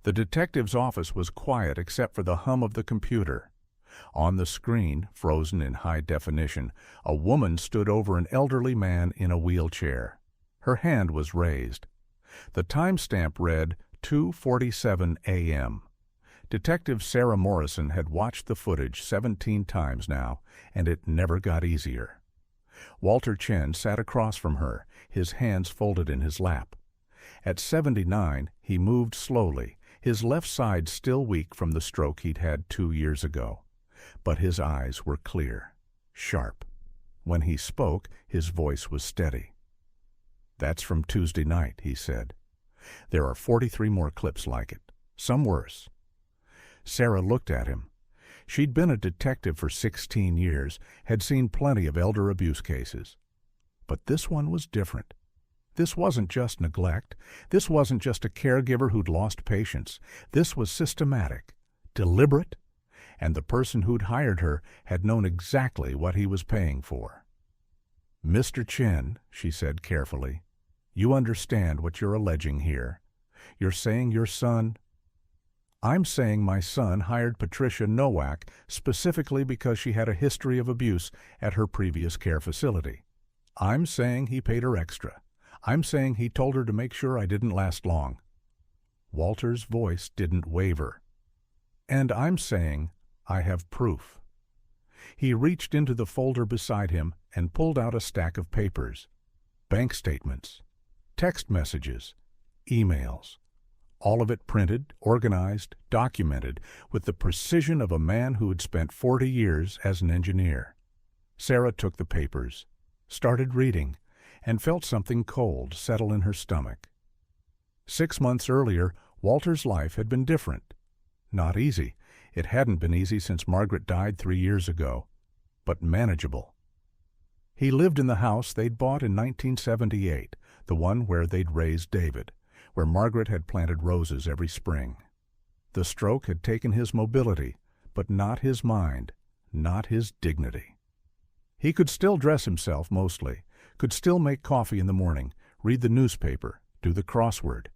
The detective's office was quiet except for the hum of the computer. On the screen, frozen in high definition, a woman stood over an elderly man in a wheelchair. Her hand was raised. The timestamp read 2:47 a.m. Detective Sarah Morrison had watched the footage 17 times now, and it never got easier. Walter Chen sat across from her, his hands folded in his lap. At 79, he moved slowly, his left side still weak from the stroke he'd had 2 years ago. But his eyes were clear, sharp. When he spoke, his voice was steady. "That's from Tuesday night," he said. "There are 43 more clips like it, some worse." Sarah looked at him. She'd been a detective for 16 years, had seen plenty of elder abuse cases. But this one was different. This wasn't just neglect. This wasn't just a caregiver who'd lost patience. This was systematic, deliberate, and the person who'd hired her had known exactly what he was paying for. "Mr. Chen," she said carefully, "you understand what you're alleging here. You're saying your son—" "I'm saying my son hired Patricia Nowak specifically because she had a history of abuse at her previous care facility. I'm saying he paid her extra. I'm saying he told her to make sure I didn't last long." Walter's voice didn't waver. "And I'm saying I have proof." He reached into the folder beside him and pulled out a stack of papers. Bank statements, text messages, emails. All of it printed, organized, documented, with the precision of a man who had spent 40 years as an engineer. Sarah took the papers, started reading, and felt something cold settle in her stomach. 6 months earlier, Walter's life had been different. Not easy. It hadn't been easy since Margaret died 3 years ago, but manageable. He lived in the house they'd bought in 1978, the one where they'd raised David, where Margaret had planted roses every spring. The stroke had taken his mobility, but not his mind, not his dignity. He could still dress himself mostly, could still make coffee in the morning, read the newspaper, do the crossword.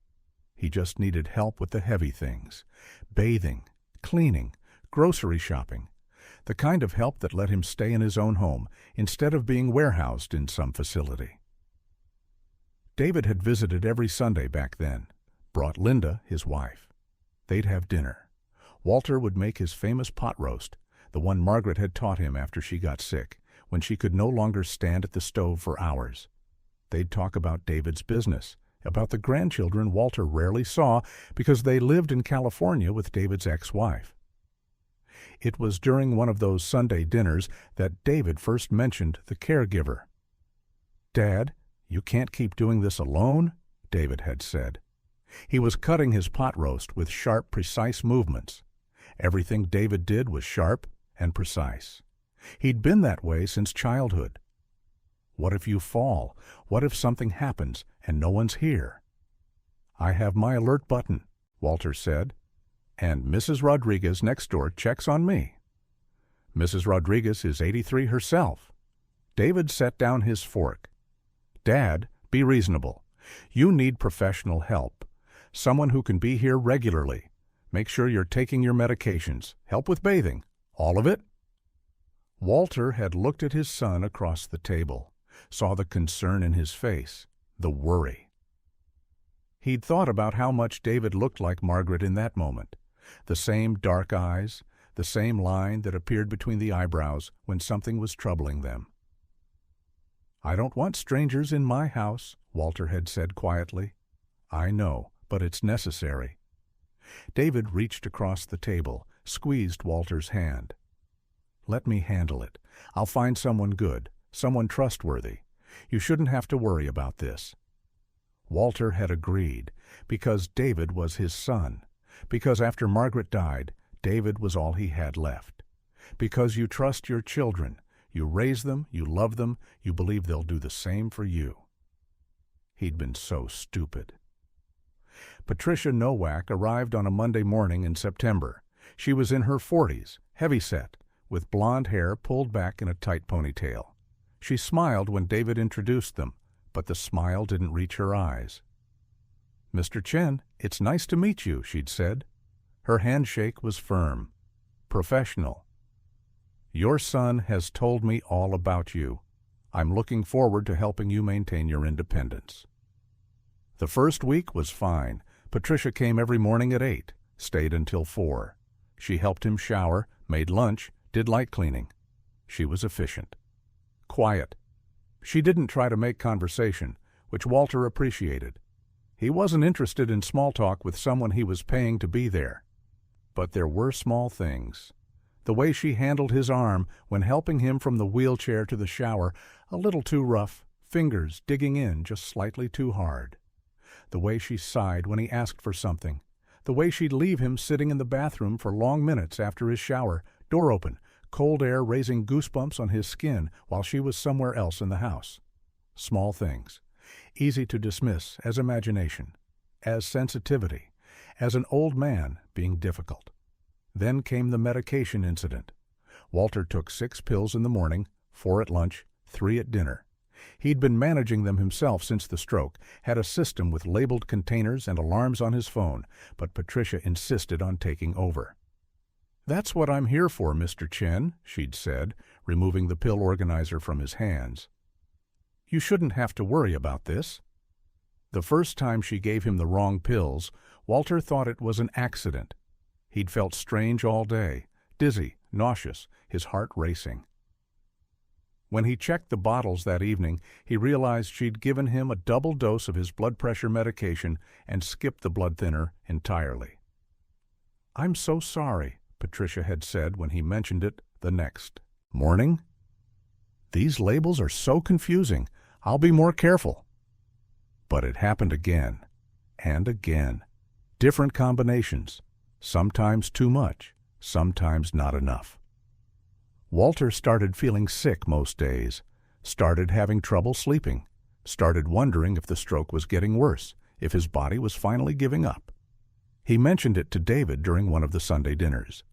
He just needed help with the heavy things: bathing, cleaning, grocery shopping, the kind of help that let him stay in his own home instead of being warehoused in some facility. David had visited every Sunday back then, brought Linda, his wife. They'd have dinner. Walter would make his famous pot roast, the one Margaret had taught him after she got sick, when she could no longer stand at the stove for hours. They'd talk about David's business, about the grandchildren Walter rarely saw because they lived in California with David's ex-wife. It was during one of those Sunday dinners that David first mentioned the caregiver. "Dad, you can't keep doing this alone," David had said. He was cutting his pot roast with sharp, precise movements. Everything David did was sharp and precise. He'd been that way since childhood. What if you fall? What if something happens and no one's here? "I have my alert button," Walter said, "and Mrs. Rodriguez next door checks on me." Mrs. Rodriguez is 83 herself. David set down his fork. "Dad, be reasonable. You need professional help. Someone who can be here regularly. Make sure you're taking your medications. Help with bathing. All of it?" Walter had looked at his son across the table, saw the concern in his face, the worry. He'd thought about how much David looked like Margaret in that moment, the same dark eyes, the same line that appeared between the eyebrows when something was troubling them. "I don't want strangers in my house," Walter had said quietly. "I know, but it's necessary." David reached across the table, squeezed Walter's hand. "Let me handle it. I'll find someone good, someone trustworthy. You shouldn't have to worry about this." Walter had agreed, because David was his son, because after Margaret died, David was all he had left. Because you trust your children, you raise them, you love them, you believe they'll do the same for you. He'd been so stupid. Patricia Nowak arrived on a Monday morning in September. She was in her 40s, heavyset, with blonde hair pulled back in a tight ponytail. She smiled when David introduced them, but the smile didn't reach her eyes. "Mr. Chen, it's nice to meet you," she'd said. Her handshake was firm, professional. "Your son has told me all about you. I'm looking forward to helping you maintain your independence." The first week was fine. Patricia came every morning at 8, stayed until 4. She helped him shower, made lunch, did light cleaning. She was efficient. Quiet. She didn't try to make conversation, which Walter appreciated. He wasn't interested in small talk with someone he was paying to be there. But there were small things. The way she handled his arm when helping him from the wheelchair to the shower, a little too rough, fingers digging in just slightly too hard. The way she sighed when he asked for something. The way she'd leave him sitting in the bathroom for long minutes after his shower, door open, cold air raising goosebumps on his skin while she was somewhere else in the house. Small things. Easy to dismiss as imagination, as sensitivity, as an old man being difficult. Then came the medication incident. Walter took 6 pills in the morning, 4 at lunch, 3 at dinner. He'd been managing them himself since the stroke, had a system with labeled containers and alarms on his phone, but Patricia insisted on taking over. "That's what I'm here for, Mr. Chen," she'd said, removing the pill organizer from his hands. "You shouldn't have to worry about this." The first time she gave him the wrong pills, Walter thought it was an accident. He'd felt strange all day, dizzy, nauseous, his heart racing. When he checked the bottles that evening, he realized she'd given him a double dose of his blood pressure medication and skipped the blood thinner entirely. "I'm so sorry," Patricia had said when he mentioned it the next morning. "These labels are so confusing. I'll be more careful." But it happened again and again. Different combinations, sometimes too much, sometimes not enough. Walter started feeling sick most days, started having trouble sleeping, started wondering if the stroke was getting worse, if his body was finally giving up. He mentioned it to David during one of the Sunday dinners.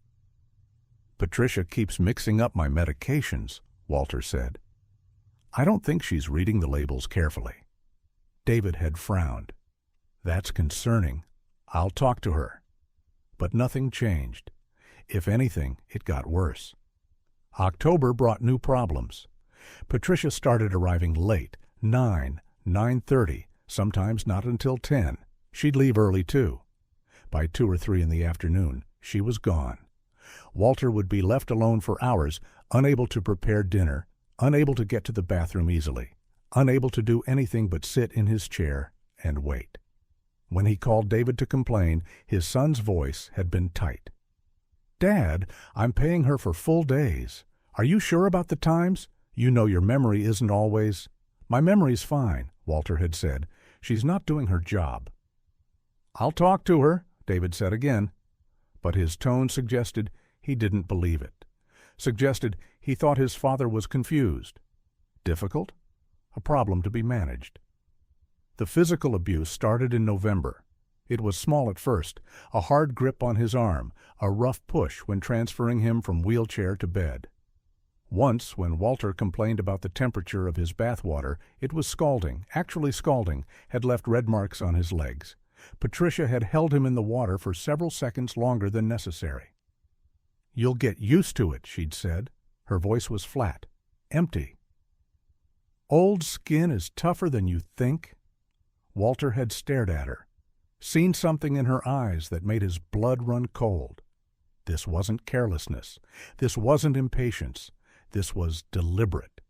"Patricia keeps mixing up my medications," Walter said. "I don't think she's reading the labels carefully." David had frowned. "That's concerning. I'll talk to her." But nothing changed. If anything, it got worse. October brought new problems. Patricia started arriving late, 9, 9:30, sometimes not until 10. She'd leave early too. By 2 or 3 in the afternoon, she was gone. Walter would be left alone for hours, unable to prepare dinner, unable to get to the bathroom easily, unable to do anything but sit in his chair and wait. When he called David to complain, his son's voice had been tight. "Dad, I'm paying her for full days. Are you sure about the times? You know your memory isn't always—" "My memory's fine," Walter had said. "She's not doing her job." "I'll talk to her," David said again. But his tone suggested he didn't believe it. Suggested he thought his father was confused. Difficult? A problem to be managed. The physical abuse started in November. It was small at first, a hard grip on his arm, a rough push when transferring him from wheelchair to bed. Once, when Walter complained about the temperature of his bath water, it was scalding, actually scalding, had left red marks on his legs. Patricia had held him in the water for several seconds longer than necessary. "You'll get used to it," she'd said. Her voice was flat, empty. "Old skin is tougher than you think." Walter had stared at her, seen something in her eyes that made his blood run cold. This wasn't carelessness. This wasn't impatience. This was deliberate.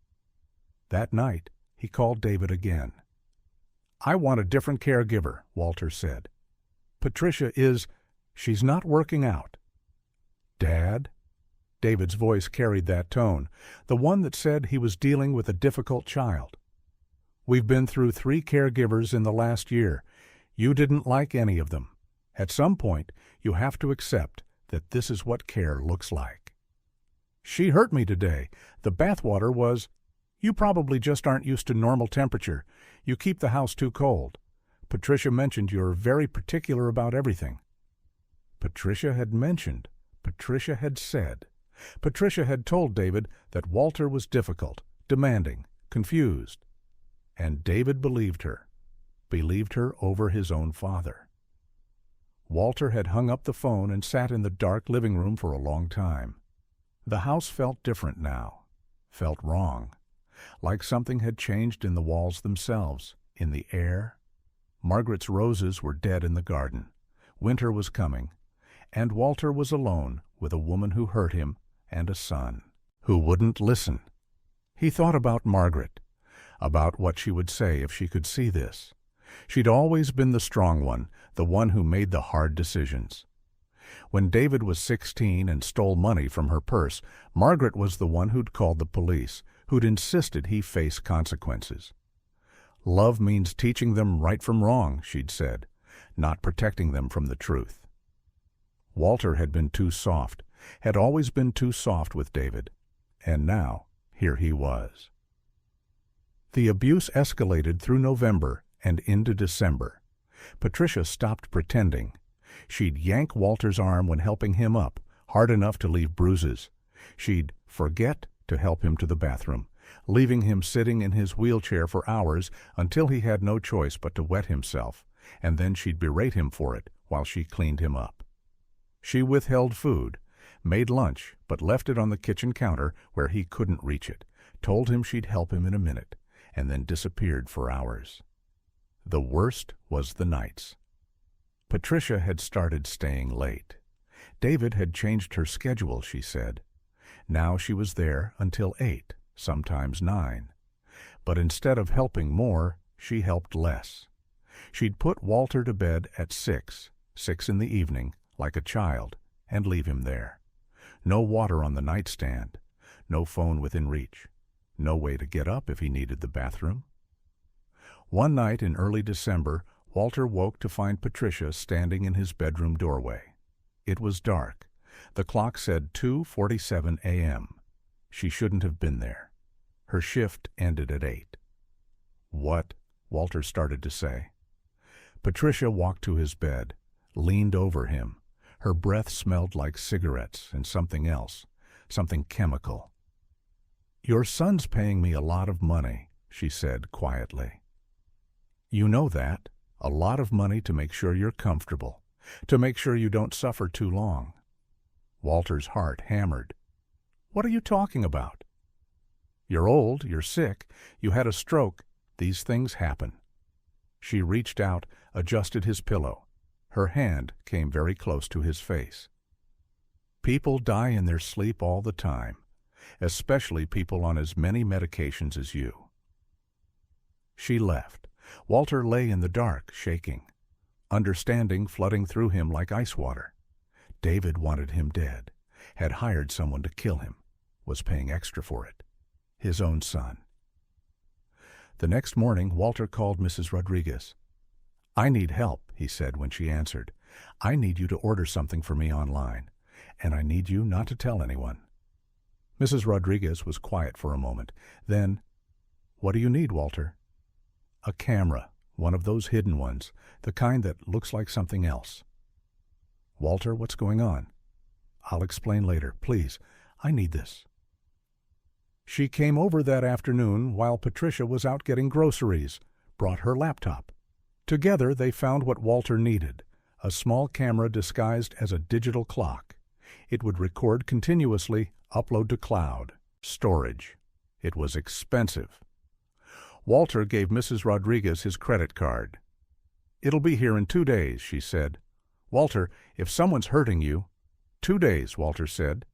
That night, he called David again. "I want a different caregiver," Walter said. She's not working out." "Dad?" David's voice carried that tone, the one that said he was dealing with a difficult child. "We've been through 3 caregivers in the last year. You didn't like any of them. At some point, you have to accept that this is what care looks like." "She hurt me today. The bathwater was—" "You probably just aren't used to normal temperature. You keep the house too cold. Patricia mentioned you're very particular about everything." Patricia had mentioned. Patricia had said. Patricia had told David that Walter was difficult, demanding, confused. And David believed her. believed her over his own father. Walter had hung up the phone and sat in the dark living room for a long time. The house felt different now, felt wrong, like something had changed in the walls themselves, in the air. Margaret's roses were dead in the garden. Winter was coming, and Walter was alone with a woman who hurt him and a son who wouldn't listen. He thought about Margaret, about what she would say if she could see this. She'd always been the strong one, the one who made the hard decisions. When David was 16 and stole money from her purse, Margaret was the one who'd called the police, who'd insisted he face consequences. Love means teaching them right from wrong, she'd said, not protecting them from the truth. Walter had been too soft, had always been too soft with David, and now here he was. The abuse escalated through November and into December. Patricia stopped pretending. She'd yank Walter's arm when helping him up, hard enough to leave bruises. She'd forget to help him to the bathroom, leaving him sitting in his wheelchair for hours until he had no choice but to wet himself, and then she'd berate him for it while she cleaned him up. She withheld food, made lunch, but left it on the kitchen counter where he couldn't reach it, told him she'd help him in a minute, and then disappeared for hours. The worst was the nights. Patricia had started staying late. David had changed her schedule, she said. Now she was there until 8, sometimes 9. But instead of helping more, she helped less. She'd put Walter to bed at 6 in the evening, like a child, and leave him there. No water on the nightstand, no phone within reach, no way to get up if he needed the bathroom. One night in early December, Walter woke to find Patricia standing in his bedroom doorway. It was dark. The clock said 2:47 a.m. She shouldn't have been there. Her shift ended at 8. "What?" Walter started to say. Patricia walked to his bed, leaned over him. Her breath smelled like cigarettes and something else, something chemical. "Your son's paying me a lot of money," she said quietly. "You know that. A lot of money to make sure you're comfortable, to make sure you don't suffer too long." Walter's heart hammered. "What are you talking about?" "You're old, you're sick, you had a stroke. These things happen." She reached out, adjusted his pillow. Her hand came very close to his face. "People die in their sleep all the time, especially people on as many medications as you." She left. Walter lay in the dark, shaking. Understanding flooding through him like ice water. David wanted him dead, had hired someone to kill him, was paying extra for it. His own son. The next morning, Walter called Mrs. Rodriguez. "I need help," he said when she answered. "I need you to order something for me online, and I need you not to tell anyone." Mrs. Rodriguez was quiet for a moment. Then, "What do you need, Walter?" "A camera, one of those hidden ones, the kind that looks like something else." "Walter, what's going on?" "I'll explain later. Please, I need this." She came over that afternoon while Patricia was out getting groceries, brought her laptop. Together they found what Walter needed, a small camera disguised as a digital clock. It would record continuously, upload to cloud, storage. It was expensive. Walter gave Mrs. Rodriguez his credit card. "It'll be here in 2 days," she said. "Walter, if someone's hurting you—" "2 days," Walter said.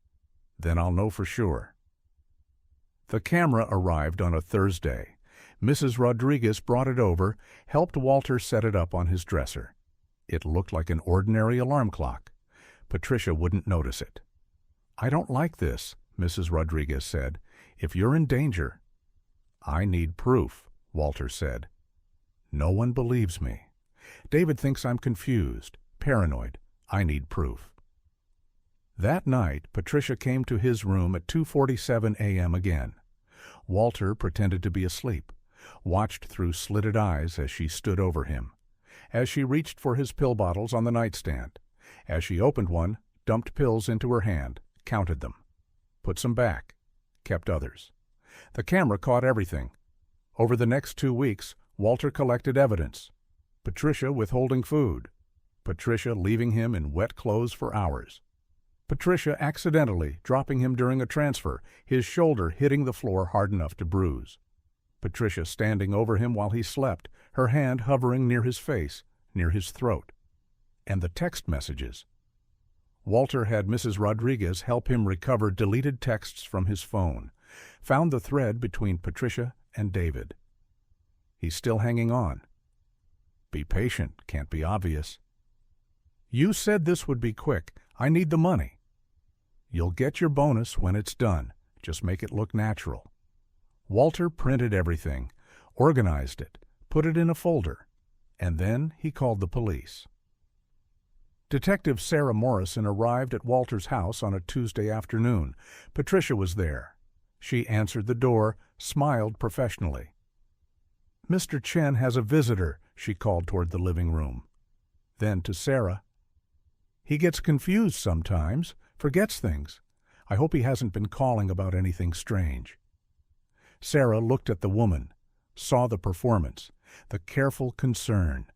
"Then I'll know for sure." The camera arrived on a Thursday. Mrs. Rodriguez brought it over, helped Walter set it up on his dresser. It looked like an ordinary alarm clock. Patricia wouldn't notice it. "I don't like this," Mrs. Rodriguez said. "If you're in danger—" "I need proof," Walter said. "No one believes me. David thinks I'm confused, paranoid. I need proof." That night, Patricia came to his room at 2:47 a.m. again. Walter pretended to be asleep, watched through slitted eyes as she stood over him, as she reached for his pill bottles on the nightstand. As she opened one, dumped pills into her hand, counted them, put some back, kept others. The camera caught everything. Over the next 2 weeks, Walter collected evidence. Patricia withholding food. Patricia leaving him in wet clothes for hours. Patricia accidentally dropping him during a transfer, his shoulder hitting the floor hard enough to bruise. Patricia standing over him while he slept, her hand hovering near his face, near his throat. And the text messages. Walter had Mrs. Rodriguez help him recover deleted texts from his phone, found the thread between Patricia and David. He's still hanging on. Be patient, can't be obvious. You said this would be quick. I need the money. You'll get your bonus when it's done. Just make it look natural. Walter printed everything, organized it, put it in a folder, and then he called the police. Detective Sarah Morrison arrived at Walter's house on a Tuesday afternoon. Patricia was there. She answered the door, smiled professionally. Mr. Chen has a visitor, she called toward the living room. Then to Sarah, he gets confused sometimes, forgets things. I hope he hasn't been calling about anything strange. Sarah looked at the woman, saw the performance, the careful concern.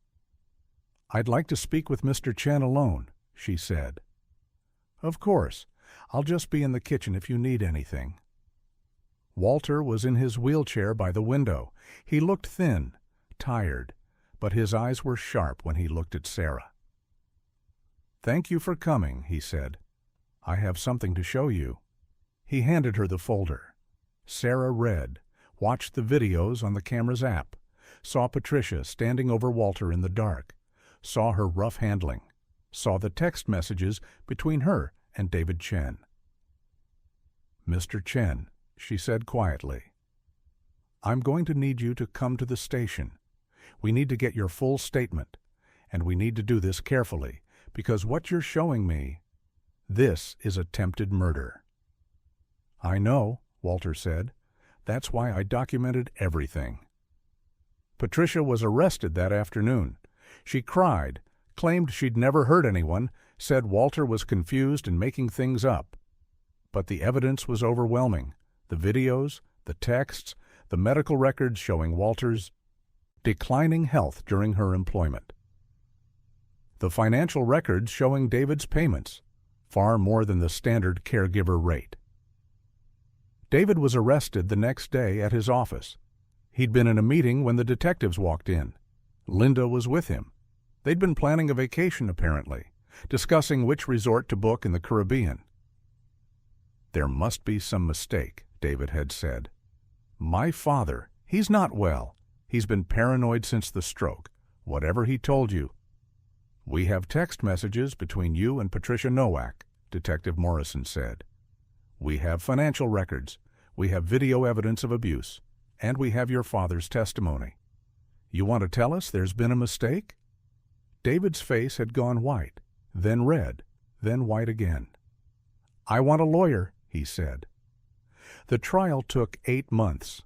I'd like to speak with Mr. Chen alone, she said. Of course. I'll just be in the kitchen if you need anything. Walter was in his wheelchair by the window. He looked thin, tired, but his eyes were sharp when he looked at Sarah. Thank you for coming, he said. I have something to show you. He handed her the folder. Sarah read, watched the videos on the camera's app, saw Patricia standing over Walter in the dark, saw her rough handling, saw the text messages between her and David Chen. Mr. Chen, she said quietly, I'm going to need you to come to the station. We need to get your full statement, and we need to do this carefully, because what you're showing me, this is attempted murder. I know, Walter said. That's why I documented everything. Patricia was arrested that afternoon. She cried, claimed she'd never hurt anyone, said Walter was confused and making things up. But the evidence was overwhelming. The videos, the texts, the medical records showing Walter's declining health during her employment. The financial records showing David's payments, far more than the standard caregiver rate. David was arrested the next day at his office. He'd been in a meeting when the detectives walked in. Linda was with him. They'd been planning a vacation, apparently, discussing which resort to book in the Caribbean. There must be some mistake, David had said. My father, he's not well. He's been paranoid since the stroke. Whatever he told you. We have text messages between you and Patricia Nowak, Detective Morrison said. We have financial records. We have video evidence of abuse. And we have your father's testimony. You want to tell us there's been a mistake? David's face had gone white, then red, then white again. I want a lawyer, he said. The trial took 8 months.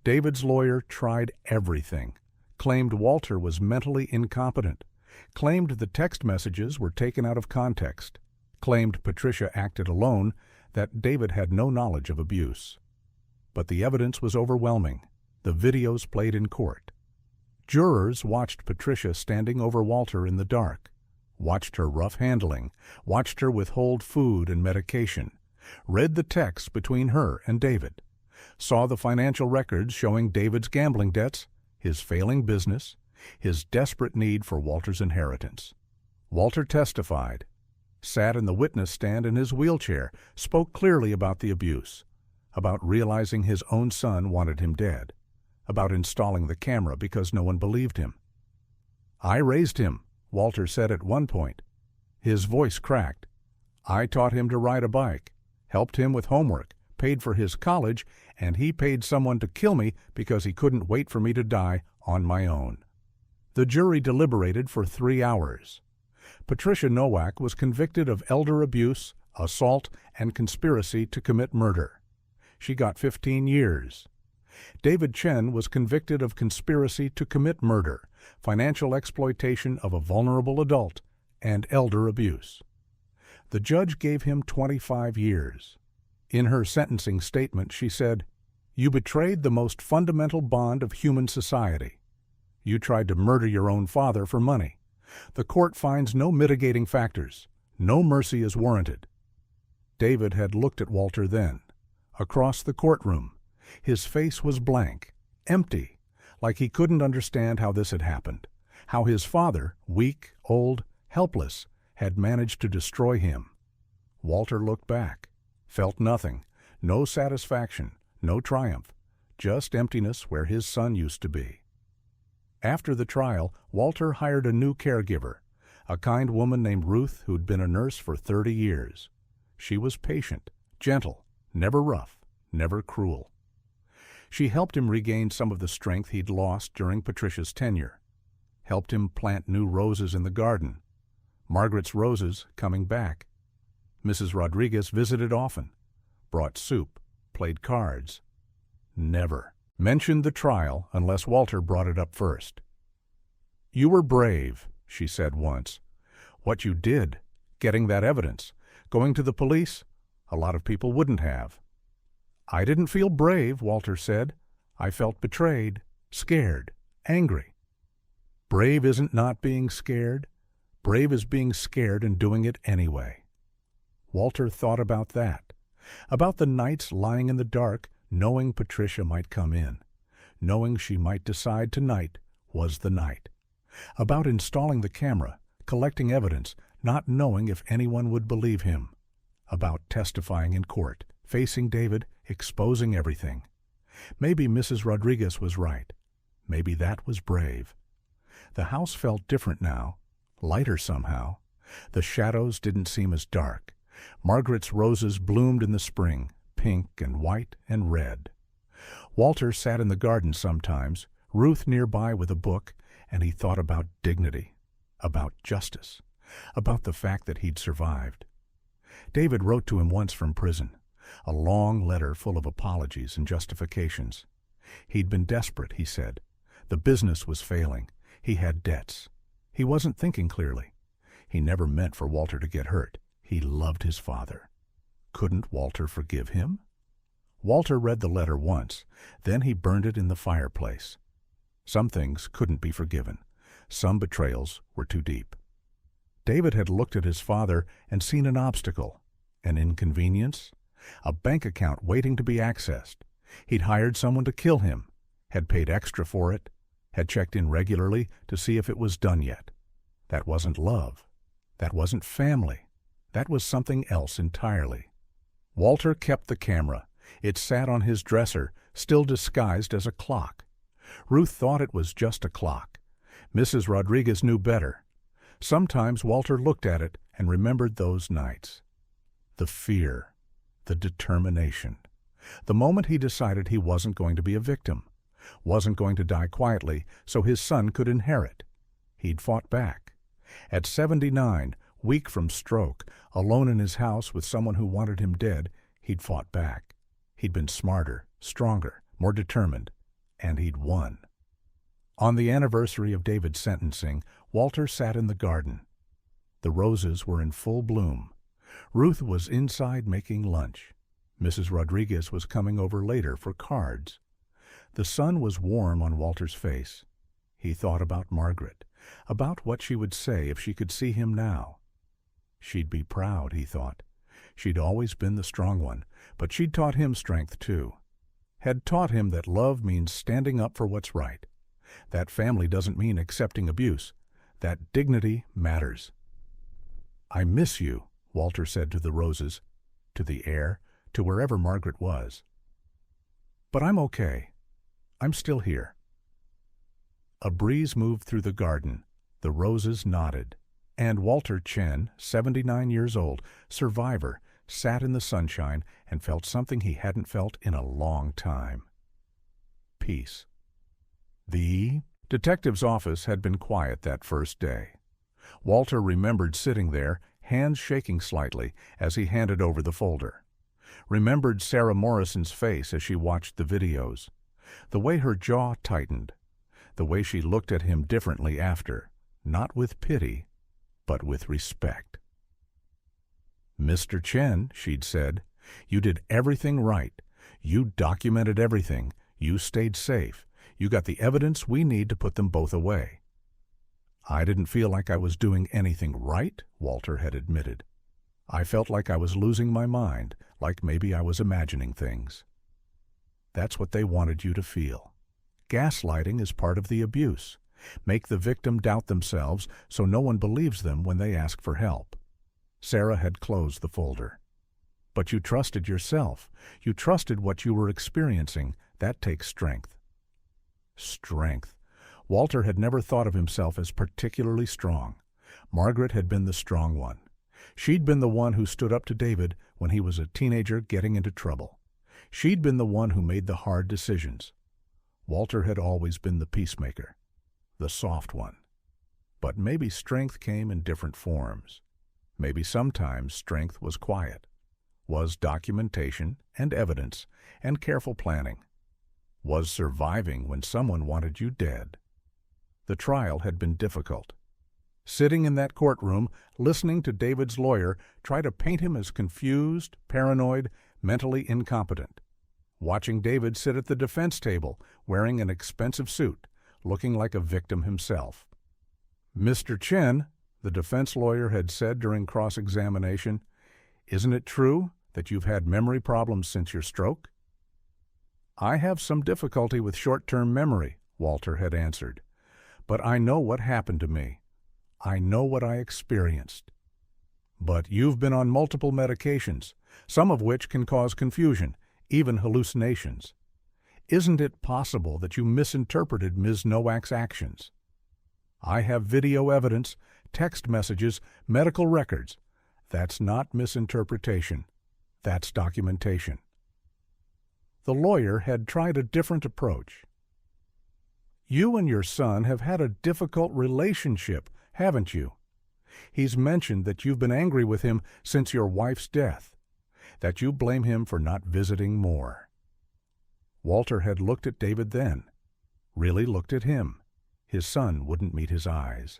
David's lawyer tried everything, claimed Walter was mentally incompetent, claimed the text messages were taken out of context, claimed Patricia acted alone, that David had no knowledge of abuse. But the evidence was overwhelming. The videos played in court. Jurors watched Patricia standing over Walter in the dark, watched her rough handling, watched her withhold food and medication, read the texts between her and David, saw the financial records showing David's gambling debts, his failing business, his desperate need for Walter's inheritance. Walter testified, sat in the witness stand in his wheelchair, spoke clearly about the abuse, about realizing his own son wanted him dead, about installing the camera because no one believed him. I raised him, Walter said at one point. His voice cracked. I taught him to ride a bike, helped him with homework, paid for his college, and he paid someone to kill me because he couldn't wait for me to die on my own. The jury deliberated for 3 hours. Patricia Nowak was convicted of elder abuse, assault, and conspiracy to commit murder. She got 15 years. David Chen was convicted of conspiracy to commit murder, financial exploitation of a vulnerable adult, and elder abuse. The judge gave him 25 years. In her sentencing statement, she said, "You betrayed the most fundamental bond of human society. You tried to murder your own father for money. The court finds no mitigating factors. No mercy is warranted." David had looked at Walter then. Across the courtroom, his face was blank, empty, like he couldn't understand how this had happened, how his father, weak, old, helpless, had managed to destroy him. Walter looked back, felt nothing, no satisfaction, no triumph, just emptiness where his son used to be. After the trial, Walter hired a new caregiver, a kind woman named Ruth who'd been a nurse for 30 years. She was patient, gentle, never rough, never cruel. She helped him regain some of the strength he'd lost during Patricia's tenure, helped him plant new roses in the garden. Margaret's roses coming back. Mrs. Rodriguez visited often, brought soup, played cards. Never mentioned the trial unless Walter brought it up first. "You were brave," she said once. "What you did, getting that evidence, going to the police, a lot of people wouldn't have." "I didn't feel brave," Walter said. "I felt betrayed, scared, angry." Brave isn't not being scared. Brave is being scared and doing it anyway. Walter thought about that, about the nights lying in the dark, knowing Patricia might come in, knowing she might decide tonight was the night, about installing the camera, collecting evidence, not knowing if anyone would believe him, about testifying in court, facing David, exposing everything. Maybe Mrs. Rodriguez was right. Maybe that was brave. The house felt different now, lighter somehow. The shadows didn't seem as dark. Margaret's roses bloomed in the spring, pink and white and red. Walter sat in the garden sometimes, Ruth nearby with a book, and he thought about dignity, about justice, about the fact that he'd survived. David wrote to him once from prison, a long letter full of apologies and justifications. He'd been desperate, he said. The business was failing. He had debts. He wasn't thinking clearly. He never meant for Walter to get hurt. He loved his father. Couldn't Walter forgive him? Walter read the letter once, then he burned it in the fireplace. Some things couldn't be forgiven. Some betrayals were too deep. David had looked at his father and seen an obstacle, an inconvenience, a bank account waiting to be accessed. He'd hired someone to kill him, had paid extra for it, had checked in regularly to see if it was done yet. That wasn't love. That wasn't family. That was something else entirely. Walter kept the camera. It sat on his dresser, still disguised as a clock. Ruth thought it was just a clock. Mrs. Rodriguez knew better. Sometimes Walter looked at it and remembered those nights. The fear, the determination. The moment he decided he wasn't going to be a victim, wasn't going to die quietly so his son could inherit. He'd fought back. At 79, weak from stroke, alone in his house with someone who wanted him dead, he'd fought back. He'd been smarter, stronger, more determined, and he'd won. On the anniversary of David's sentencing, Walter sat in the garden. The roses were in full bloom. Ruth was inside making lunch. Mrs. Rodriguez was coming over later for cards. The sun was warm on Walter's face. He thought about Margaret, about what she would say if she could see him now. She'd be proud, he thought. She'd always been the strong one, but she'd taught him strength too. Had taught him that love means standing up for what's right. That family doesn't mean accepting abuse. That dignity matters. "I miss you," Walter said to the roses, to the air, to wherever Margaret was. "But I'm okay. I'm still here." A breeze moved through the garden. The roses nodded. And Walter Chen, 79 years old, survivor, sat in the sunshine and felt something he hadn't felt in a long time. Peace. The detective's office had been quiet that first day. Walter remembered sitting there, hands shaking slightly as he handed over the folder. Remembered Sarah Morrison's face as she watched the videos. The way her jaw tightened. The way she looked at him differently after, not with pity, but with respect. "Mr. Chen," she'd said, "you did everything right. You documented everything. You stayed safe. You got the evidence we need to put them both away." "I didn't feel like I was doing anything right," Walter had admitted. "I felt like I was losing my mind, like maybe I was imagining things." That's what they wanted you to feel. Gaslighting is part of the abuse. Make the victim doubt themselves so no one believes them when they ask for help. Sarah had closed the folder. But you trusted yourself. You trusted what you were experiencing. That takes strength. Strength. Walter had never thought of himself as particularly strong. Margaret had been the strong one. She'd been the one who stood up to David when he was a teenager getting into trouble. She'd been the one who made the hard decisions. Walter had always been the peacemaker, the soft one. But maybe strength came in different forms. Maybe sometimes strength was quiet, was documentation and evidence and careful planning, was surviving when someone wanted you dead. The trial had been difficult. Sitting in that courtroom, listening to David's lawyer try to paint him as confused, paranoid, mentally incompetent. Watching David sit at the defense table, wearing an expensive suit, looking like a victim himself. "Mr. Chen," the defense lawyer had said during cross-examination, "isn't it true that you've had memory problems since your stroke?" "I have some difficulty with short-term memory," Walter had answered. "But I know what happened to me. I know what I experienced." "But you've been on multiple medications, some of which can cause confusion, even hallucinations. Isn't it possible that you misinterpreted Ms. Nowak's actions?" "I have video evidence, text messages, medical records. That's not misinterpretation. That's documentation." The lawyer had tried a different approach. "You and your son have had a difficult relationship, haven't you? He's mentioned that you've been angry with him since your wife's death, that you blame him for not visiting more." Walter had looked at David then, really looked at him. His son wouldn't meet his eyes.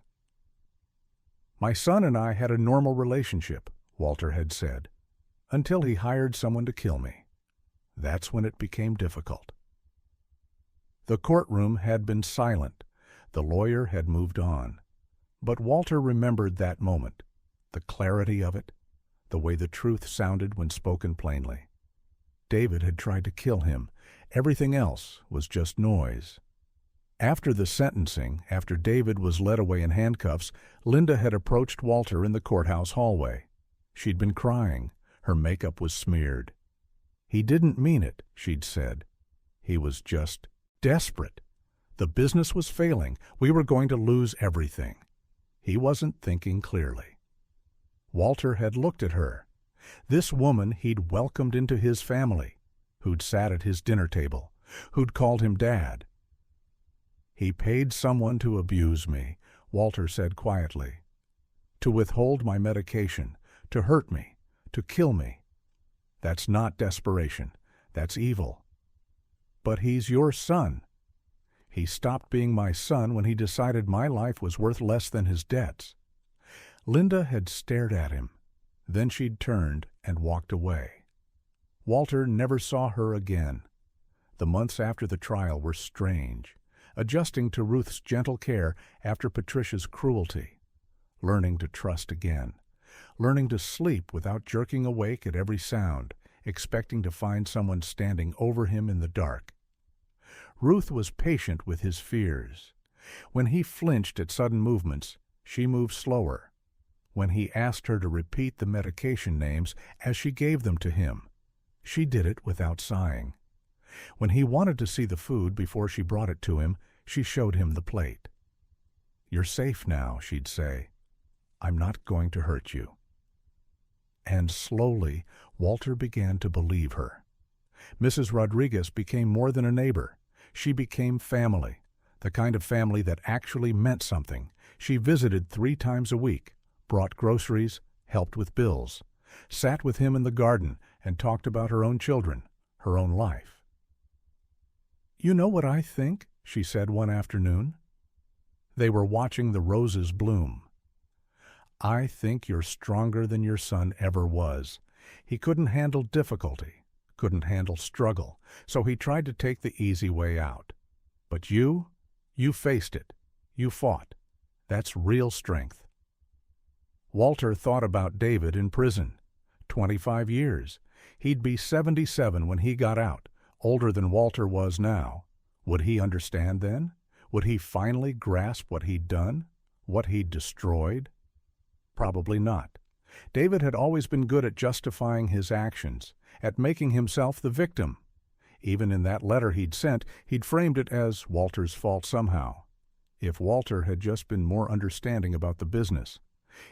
"My son and I had a normal relationship," Walter had said, "until he hired someone to kill me. That's when it became difficult." The courtroom had been silent. The lawyer had moved on. But Walter remembered that moment, the clarity of it, the way the truth sounded when spoken plainly. David had tried to kill him. Everything else was just noise. After the sentencing, after David was led away in handcuffs, Linda had approached Walter in the courthouse hallway. She'd been crying. Her makeup was smeared. "He didn't mean it," she'd said. "He was just desperate. The business was failing. We were going to lose everything. He wasn't thinking clearly." Walter had looked at her. This woman he'd welcomed into his family, who'd sat at his dinner table, who'd called him Dad. "He paid someone to abuse me," Walter said quietly. "To withhold my medication, to hurt me, to kill me. That's not desperation. That's evil. But he's your son. He stopped being my son when he decided my life was worth less than his debts." Linda had stared at him. Then she'd turned and walked away. Walter never saw her again. The months after the trial were strange, adjusting to Ruth's gentle care after Patricia's cruelty, learning to trust again, learning to sleep without jerking awake at every sound, expecting to find someone standing over him in the dark. Ruth was patient with his fears. When he flinched at sudden movements, she moved slower. When he asked her to repeat the medication names as she gave them to him, she did it without sighing. When he wanted to see the food before she brought it to him, she showed him the plate. "You're safe now," she'd say. "I'm not going to hurt you." And slowly, Walter began to believe her. Mrs. Rodriguez became more than a neighbor. She became family, the kind of family that actually meant something. She visited 3 times a week, brought groceries, helped with bills, sat with him in the garden, and talked about her own children, her own life. "You know what I think?" she said one afternoon. They were watching the roses bloom. "I think you're stronger than your son ever was. He couldn't handle difficulty, couldn't handle struggle, so he tried to take the easy way out. But you faced it. You fought. That's real strength. Walter thought about David in prison. 25 years. He'd be 77 when he got out, older than Walter was now. Would he understand then? Would he finally grasp what he'd done? What he'd destroyed? Probably not. David had always been good at justifying his actions, at making himself the victim. Even in that letter he'd sent, he'd framed it as Walter's fault somehow. If Walter had just been more understanding about the business,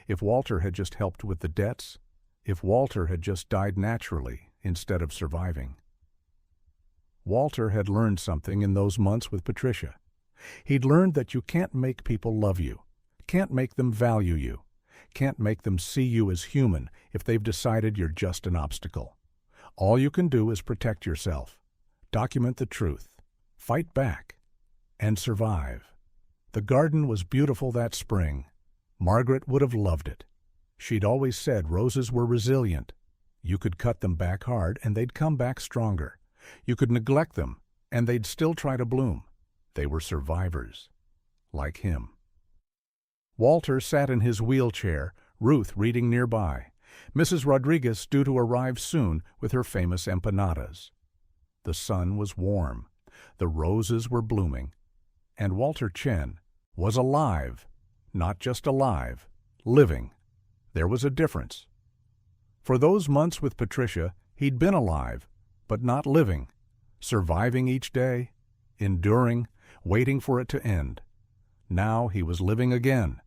if Walter had just helped with the debts, if Walter had just died naturally instead of surviving. Walter had learned something in those months with Patricia. He'd learned that you can't make people love you, can't make them value you, can't make them see you as human if they've decided you're just an obstacle. All you can do is protect yourself, document the truth, fight back, and survive. The garden was beautiful that spring. Margaret would have loved it. She'd always said roses were resilient. You could cut them back hard and they'd come back stronger. You could neglect them and they'd still try to bloom. They were survivors, like him. Walter sat in his wheelchair, Ruth reading nearby. Mrs. Rodriguez due to arrive soon with her famous empanadas. The sun was warm. The roses were blooming. And Walter Chen was alive. Not just alive, living. There was a difference. For those months with Patricia, he'd been alive, but not living, surviving each day, enduring, waiting for it to end. Now he was living again,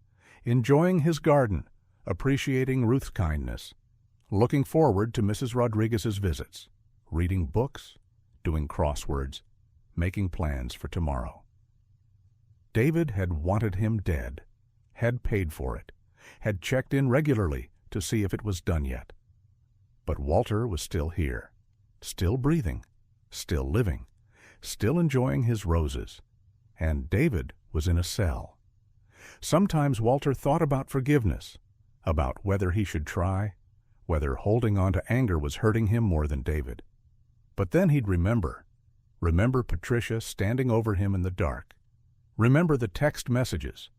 enjoying his garden, appreciating Ruth's kindness, looking forward to Mrs. Rodriguez's visits, reading books, doing crosswords, making plans for tomorrow. David had wanted him dead, had paid for it, had checked in regularly to see if it was done yet. But Walter was still here, still breathing, still living, still enjoying his roses, and David was in a cell. Sometimes Walter thought about forgiveness, about whether he should try, whether holding on to anger was hurting him more than David. But then he'd remember Patricia standing over him in the dark, remember the text messages,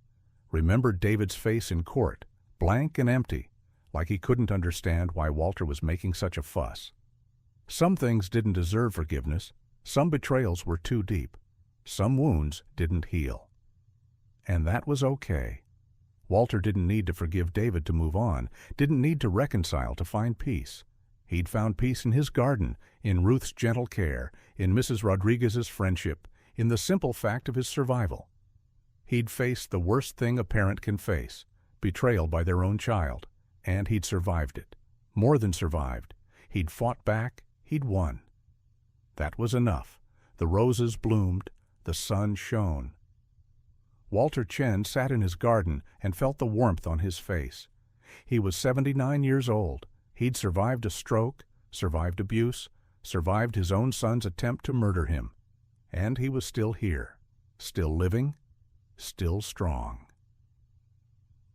remember David's face in court, blank and empty, like he couldn't understand why Walter was making such a fuss. Some things didn't deserve forgiveness, some betrayals were too deep, some wounds didn't heal. And that was okay. Walter didn't need to forgive David to move on, didn't need to reconcile to find peace. He'd found peace in his garden, in Ruth's gentle care, in Mrs. Rodriguez's friendship, in the simple fact of his survival. He'd faced the worst thing a parent can face, betrayal by their own child, and he'd survived it. More than survived. He'd fought back, he'd won. That was enough. The roses bloomed, the sun shone. Walter Chen sat in his garden and felt the warmth on his face. He was 79 years old. He'd survived a stroke, survived abuse, survived his own son's attempt to murder him. And he was still here, still living, still strong.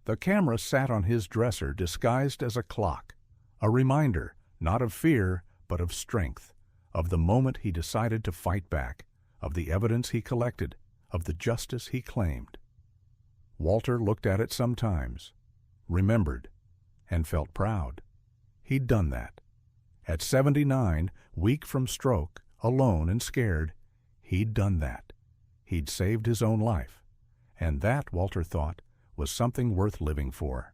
The camera sat on his dresser disguised as a clock, a reminder, not of fear, but of strength, of the moment he decided to fight back, of the evidence he collected, of the justice he claimed. Walter looked at it sometimes, remembered, and felt proud. He'd done that. At 79, weak from stroke, alone and scared, he'd done that. He'd saved his own life. And that, Walter thought, was something worth living for.